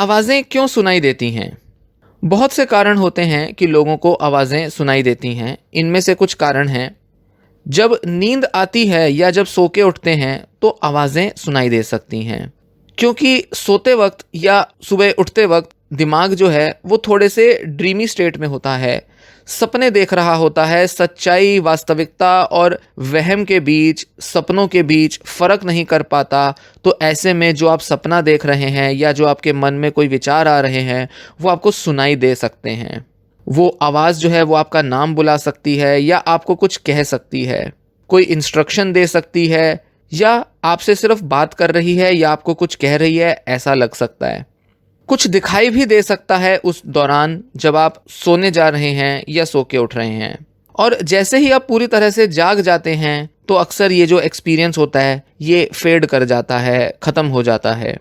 आवाज़ें क्यों सुनाई देती हैं? बहुत से कारण होते हैं कि लोगों को आवाज़ें सुनाई देती हैं। इनमें से कुछ कारण हैं, जब नींद आती है या जब सो के उठते हैं तो आवाज़ें सुनाई दे सकती हैं। क्योंकि सोते वक्त या सुबह उठते वक्त दिमाग जो है वो थोड़े से ड्रीमी स्टेट में होता है, सपने देख रहा होता है। सच्चाई, वास्तविकता और वहम के बीच, सपनों के बीच फ़र्क नहीं कर पाता। तो ऐसे में जो आप सपना देख रहे हैं या जो आपके मन में कोई विचार आ रहे हैं वो आपको सुनाई दे सकते हैं। वो आवाज़ जो है वो आपका नाम बुला सकती है या आपको कुछ कह सकती है, कोई इंस्ट्रक्शन दे सकती है, या आपसे सिर्फ बात कर रही है या आपको कुछ कह रही है, ऐसा लग सकता है। कुछ दिखाई भी दे सकता है उस दौरान जब आप सोने जा रहे हैं या सो के उठ रहे हैं। और जैसे ही आप पूरी तरह से जाग जाते हैं तो अक्सर ये जो एक्सपीरियंस होता है ये फेड कर जाता है, ख़त्म हो जाता है।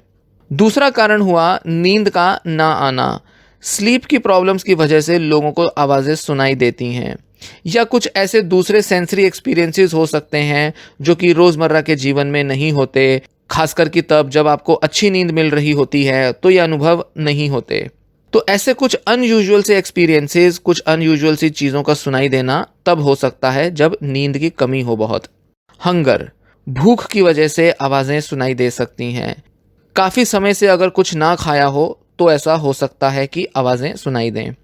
दूसरा कारण हुआ नींद का ना आना। स्लीप की प्रॉब्लम्स की वजह से लोगों को आवाज़ें सुनाई देती हैं, या कुछ ऐसे दूसरे सेंसरी एक्सपीरियंसेस हो सकते हैं जो कि रोज़मर्रा के जीवन में नहीं होते। खासकर कि तब जब आपको अच्छी नींद मिल रही होती है तो ये अनुभव नहीं होते। तो ऐसे कुछ अनयूजुअल से एक्सपीरियंसेस, कुछ अनयूजुअल सी चीज़ों का सुनाई देना तब हो सकता है जब नींद की कमी हो बहुत। हंगर, भूख की वजह से आवाज़ें सुनाई दे सकती हैं। काफ़ी समय से अगर कुछ ना खाया हो तो ऐसा हो सकता है कि आवाज़ें सुनाई दें।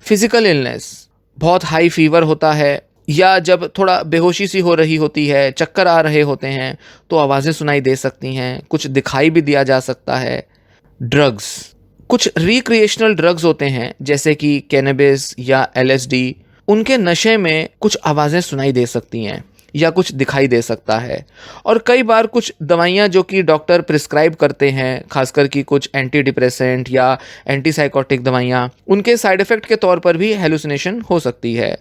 फिजिकल इलनेस, बहुत हाई फीवर होता है या जब थोड़ा बेहोशी सी हो रही होती है, चक्कर आ रहे होते हैं तो आवाज़ें सुनाई दे सकती हैं। कुछ दिखाई भी दिया जा सकता है। ड्रग्स, कुछ रिक्रिएशनल ड्रग्स होते हैं जैसे कि कैनबिस या एलएसडी, उनके नशे में कुछ आवाज़ें सुनाई दे सकती हैं या कुछ दिखाई दे सकता है। और कई बार कुछ दवाइयाँ जो कि डॉक्टर प्रिस्क्राइब करते हैं, खासकर कि कुछ एंटी डिप्रेसेंट या एंटीसाइकोटिक दवाइयाँ, उनके साइड इफ़ेक्ट के तौर पर भी हेलुसिनेशन हो सकती है।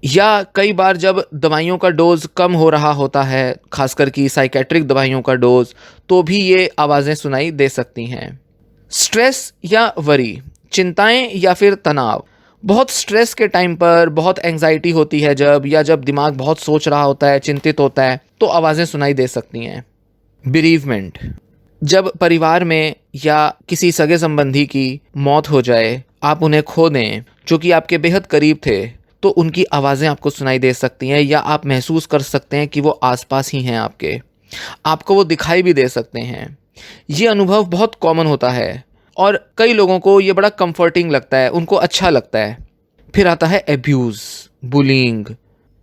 या कई बार जब दवाइयों का डोज कम हो रहा होता है, खासकर कि साइकेट्रिक दवाइयों का डोज, तो भी ये आवाज़ें सुनाई दे सकती हैं। स्ट्रेस या वरी, चिंताएं या फिर तनाव, बहुत स्ट्रेस के टाइम पर, बहुत एंजाइटी होती है जब, या जब दिमाग बहुत सोच रहा होता है, चिंतित होता है, तो आवाज़ें सुनाई दे सकती हैं। बिरीवमेंट, जब परिवार में या किसी सगे संबंधी की मौत हो जाए, आप उन्हें खो दें जो कि आपके बेहद करीब थे, तो उनकी आवाज़ें आपको सुनाई दे सकती हैं या आप महसूस कर सकते हैं कि वो आसपास ही हैं आपको वो दिखाई भी दे सकते हैं। ये अनुभव बहुत कॉमन होता है और कई लोगों को ये बड़ा कंफर्टिंग लगता है, उनको अच्छा लगता है। फिर आता है एब्यूज़, बुलिंग,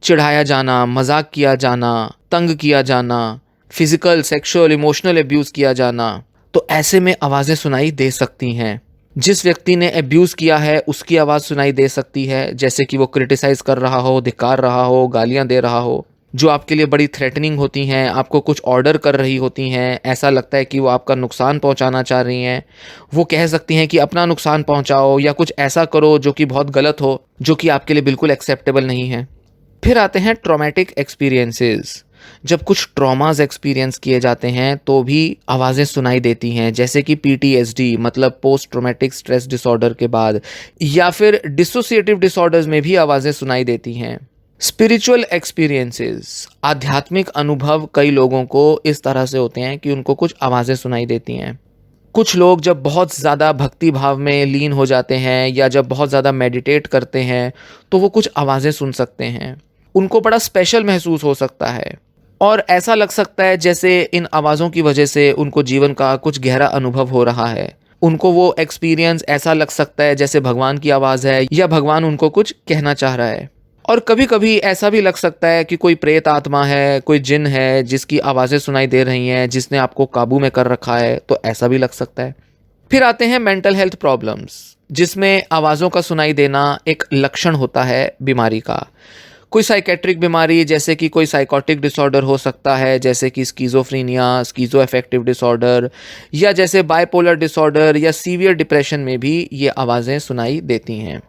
चिढ़ाया जाना, मजाक किया जाना, तंग किया जाना, फिजिकल, सेक्सुअल, इमोशनल एब्यूज़ किया जाना। तो ऐसे में आवाज़ें सुनाई दे सकती हैं। जिस व्यक्ति ने एब्यूज़ किया है उसकी आवाज़ सुनाई दे सकती है, जैसे कि वो क्रिटिसाइज़ कर रहा हो, धिक्कार रहा हो, गालियाँ दे रहा हो, जो आपके लिए बड़ी थ्रेटनिंग होती हैं, आपको कुछ ऑर्डर कर रही होती हैं, ऐसा लगता है कि वो आपका नुकसान पहुंचाना चाह रही हैं। वो कह सकती हैं कि अपना नुकसान पहुंचाओ या कुछ ऐसा करो जो कि बहुत गलत हो, जो कि आपके लिए बिल्कुल एक्सेप्टेबल नहीं है। फिर आते हैं ट्रॉमेटिक एक्सपीरियंसेस। जब कुछ ट्रॉमास एक्सपीरियंस किए जाते हैं तो भी आवाज़ें सुनाई देती हैं, जैसे कि पीटीएसडी मतलब पोस्ट ट्रॉमेटिक स्ट्रेस डिसऑर्डर के बाद, या फिर डिसोसिएटिव डिसऑर्डर्स में भी आवाज़ें सुनाई देती हैं। स्पिरिचुअल एक्सपीरियंसेस, आध्यात्मिक अनुभव कई लोगों को इस तरह से होते हैं कि उनको कुछ आवाज़ें सुनाई देती हैं। कुछ लोग जब बहुत ज़्यादा भक्ति भाव में लीन हो जाते हैं या जब बहुत ज़्यादा मेडिटेट करते हैं तो वो कुछ आवाज़ें सुन सकते हैं, उनको बड़ा स्पेशल महसूस हो सकता है और ऐसा लग सकता है जैसे इन आवाज़ों की वजह से उनको जीवन का कुछ गहरा अनुभव हो रहा है। उनको वो एक्सपीरियंस ऐसा लग सकता है जैसे भगवान की आवाज़ है या भगवान उनको कुछ कहना चाह रहा है। और कभी कभी ऐसा भी लग सकता है कि कोई प्रेत आत्मा है, कोई जिन है जिसकी आवाज़ें सुनाई दे रही हैं, जिसने आपको काबू में कर रखा है, तो ऐसा भी लग सकता है। फिर आते हैं मेंटल हेल्थ प्रॉब्लम्स, जिसमें आवाज़ों का सुनाई देना एक लक्षण होता है बीमारी का। कोई साइकेट्रिक बीमारी, जैसे कि कोई साइकोटिक डिसऑर्डर हो सकता है, जैसे कि स्कीज़ोफ्रीनिया, स्कीज़ो अफेक्टिव डिसऑर्डर, या जैसे बाइपोलर डिसऑर्डर या सीवियर डिप्रेशन में भी ये आवाज़ें सुनाई देती हैं।